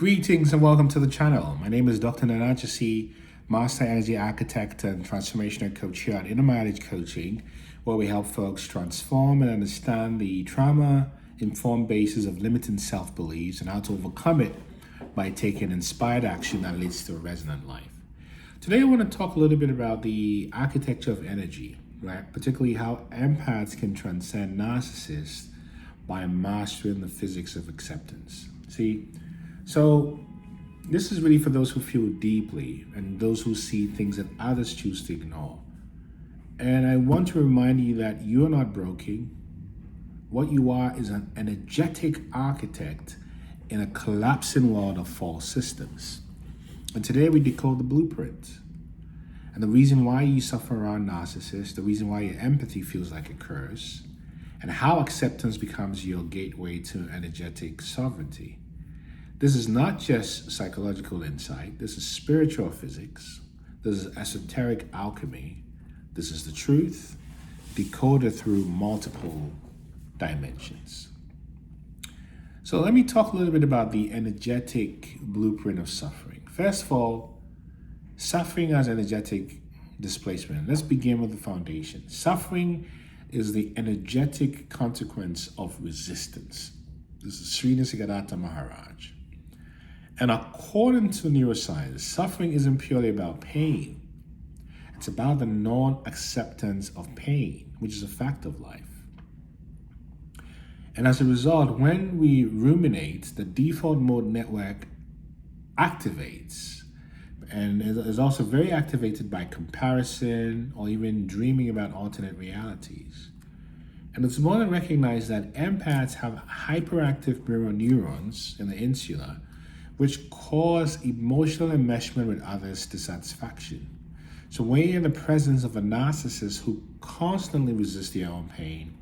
Greetings and welcome to the channel. My name is Dr. Narcissists, Master Energy Architect and Transformational Coach here at Inner Marriage Coaching, where we help folks transform and understand the trauma-informed basis of limiting self-beliefs and how to overcome it by taking inspired action that leads to a resonant life. Today I want to talk a little bit about the architecture of energy, right? Particularly how empaths can transcend narcissists by mastering the physics of acceptance. So this is really for those who feel deeply and those who see things that others choose to ignore. And I want to remind you that you're not broken. What you are is an energetic architect in a collapsing world of false systems. And today we decode the blueprint. And the reason why you suffer around narcissists, the reason why your empathy feels like a curse, and how acceptance becomes your gateway to energetic sovereignty. This is not just psychological insight. This is spiritual physics. This is esoteric alchemy. This is the truth, decoded through multiple dimensions. So let me talk a little bit about the energetic blueprint of suffering. First of all, suffering as energetic displacement. Let's begin with the foundation. Suffering is the energetic consequence of resistance. This is Sri Nisargadatta Maharaj. And according to neuroscience, suffering isn't purely about pain. It's about the non-acceptance of pain, which is a fact of life. And as a result, when we ruminate, the default mode network activates and is also very activated by comparison or even dreaming about alternate realities. And it's more than recognized that empaths have hyperactive mirror neurons in the insula, which cause emotional enmeshment with others' dissatisfaction. So when you're in the presence of a narcissist who constantly resists their own pain,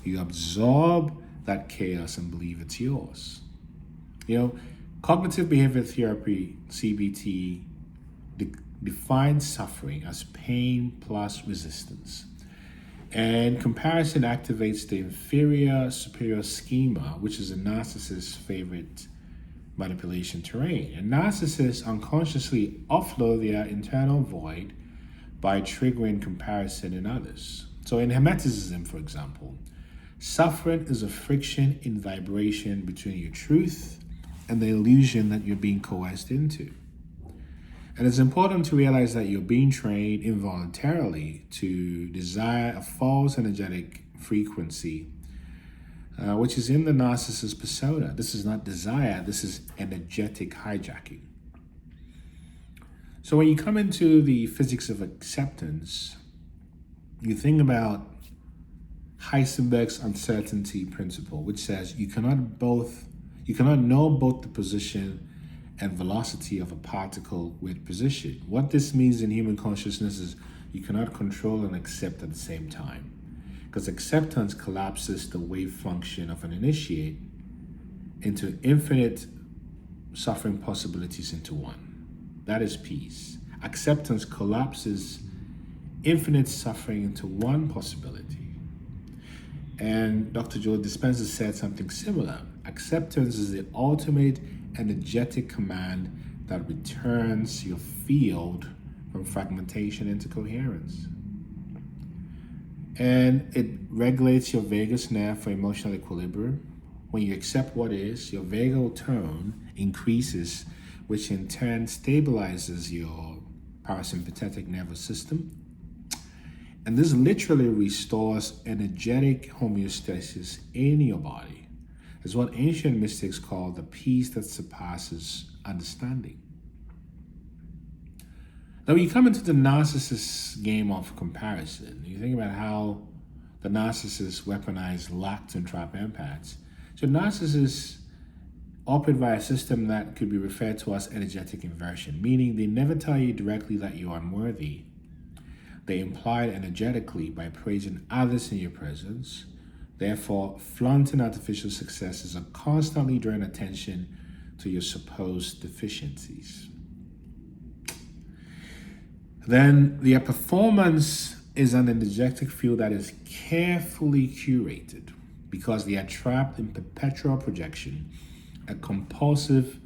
you absorb that chaos and believe it's yours. Cognitive behavior therapy, CBT, defines suffering as pain plus resistance. And comparison activates the inferior-superior schema, which is a narcissist's favorite manipulation terrain. And narcissists unconsciously offload their internal void by triggering comparison in others. So in Hermeticism, for example, suffering is a friction in vibration between your truth and the illusion that you're being coerced into. And it's important to realize that you're being trained involuntarily to desire a false energetic frequency, which is in the narcissist persona. This is not desire, this is energetic hijacking. So when you come into the physics of acceptance, you think about Heisenberg's uncertainty principle, which says you cannot know both the position and velocity of a particle with precision. What this means in human consciousness is you cannot control and accept at the same time, because acceptance collapses the wave function of an initiate into infinite suffering possibilities into one. That is peace. Acceptance collapses infinite suffering into one possibility. And Dr. Joe Dispenza said something similar. Acceptance is the ultimate energetic command that returns your field from fragmentation into coherence. And it regulates your vagus nerve for emotional equilibrium. When you accept what is, your vagal tone increases, which in turn stabilizes your parasympathetic nervous system. And this literally restores energetic homeostasis in your body. It's what ancient mystics call the peace that surpasses understanding. Now, when you come into the narcissist game of comparison, you think about how the narcissists weaponize lack to entrap empaths. So narcissists operate via a system that could be referred to as energetic inversion, meaning they never tell you directly that you're unworthy. They imply it energetically by praising others in your presence. Therefore, flaunting artificial successes are constantly drawing attention to your supposed deficiencies. Then their performance is an energetic field that is carefully curated because they are trapped in perpetual projection, a compulsive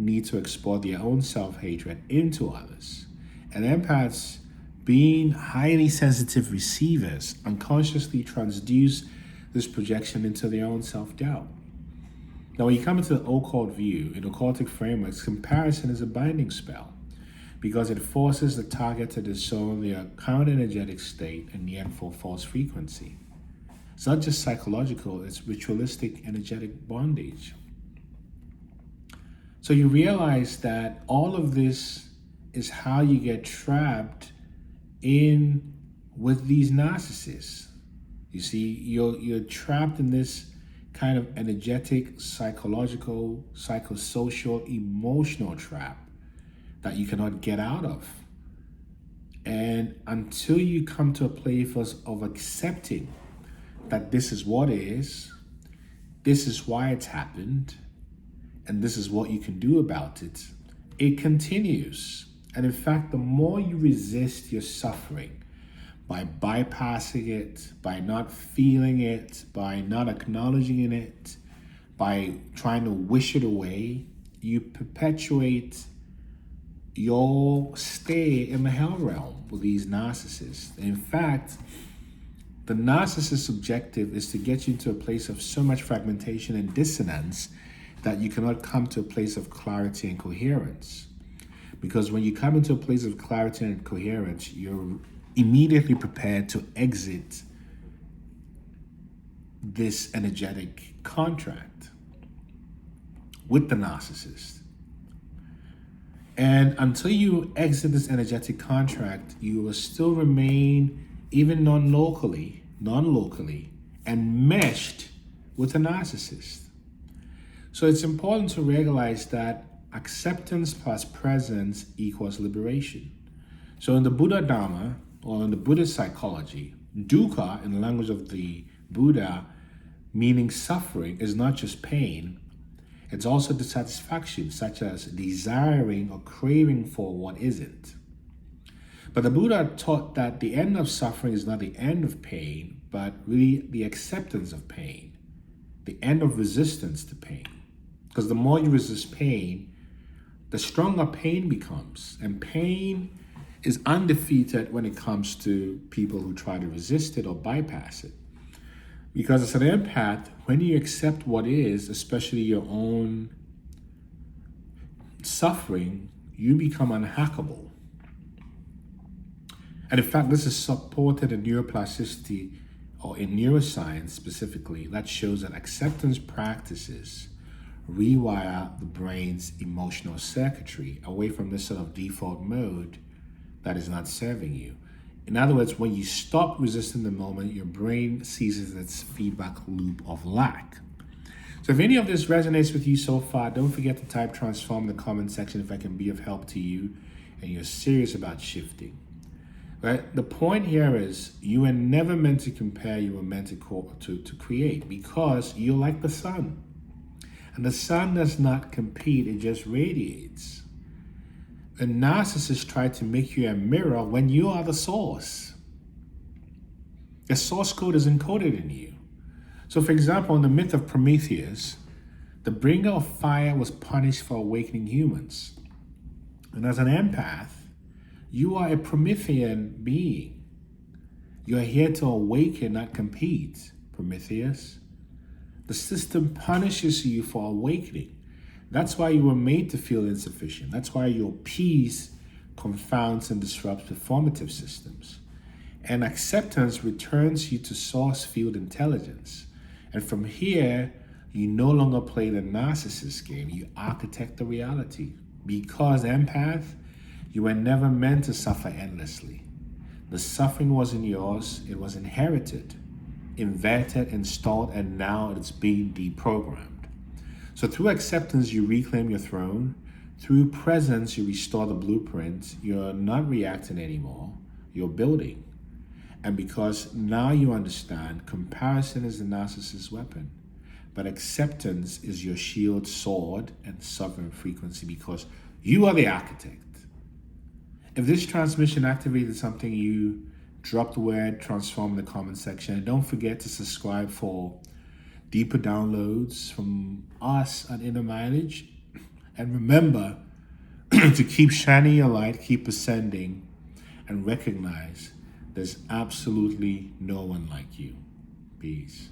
need to export their own self-hatred into others. And empaths, being highly sensitive receivers, unconsciously transduce this projection into their own self-doubt. Now, when you come into the occult view, in occultic frameworks, comparison is a binding spell because it forces the target to discern their current energetic state and yet for false frequency. It's not just psychological, it's ritualistic energetic bondage. So you realize that all of this is how you get trapped in with these narcissists. You see, you're trapped in this kind of energetic, psychological, psychosocial, emotional trap that you cannot get out of. And until you come to a place of accepting that this is what is, this is why it's happened, and this is what you can do about it, it continues. And in fact, the more you resist your suffering by bypassing it, by not feeling it, by not acknowledging it, by trying to wish it away, you perpetuate your stay in the hell realm with these narcissists. In fact, the narcissist's objective is to get you to a place of so much fragmentation and dissonance that you cannot come to a place of clarity and coherence. Because when you come into a place of clarity and coherence, you're immediately prepared to exit this energetic contract with the narcissist. And until you exit this energetic contract, you will still remain, even non-locally, enmeshed with a narcissist. So it's important to realize that acceptance plus presence equals liberation. So in the Buddha Dharma, or in the Buddhist psychology, dukkha, in the language of the Buddha, meaning suffering, is not just pain, it's also dissatisfaction, such as desiring or craving for what isn't. But the Buddha taught that the end of suffering is not the end of pain, but really the acceptance of pain, the end of resistance to pain. Because the more you resist pain, the stronger pain becomes. And pain is undefeated when it comes to people who try to resist it or bypass it. Because as an empath, when you accept what is, especially your own suffering, you become unhackable. And in fact, this is supported in neuroplasticity, or in neuroscience specifically, that shows that acceptance practices rewire the brain's emotional circuitry away from this sort of default mode that is not serving you. In other words, when you stop resisting the moment, your brain ceases its feedback loop of lack. So if any of this resonates with you so far, don't forget to type transform in the comment section if I can be of help to you and you're serious about shifting. Right? The point here is you were never meant to compare, you were meant to create, because you're like the sun. And the sun does not compete, it just radiates. A narcissist tries to make you a mirror when you are the source. The source code is encoded in you. So for example, in the myth of Prometheus, the bringer of fire was punished for awakening humans. And as an empath, you are a Promethean being. You are here to awaken, not compete, Prometheus. The system punishes you for awakening. That's why you were made to feel insufficient. That's why your peace confounds and disrupts performative systems. And acceptance returns you to source field intelligence. And from here, you no longer play the narcissist game. You architect the reality. Because empath, you were never meant to suffer endlessly. The suffering wasn't yours. It was inherited, inverted, installed, and now it's being deprogrammed. So through acceptance, you reclaim your throne. Through presence, you restore the blueprint. You're not reacting anymore. You're building. And because now you understand, comparison is the narcissist's weapon. But acceptance is your shield, sword, and sovereign frequency, because you are the architect. If this transmission activated something, you drop the word transform in the comment section. And don't forget to subscribe for deeper downloads from us at Inner Mileage. And remember to keep shining your light, keep ascending, and recognize there's absolutely no one like you. Peace.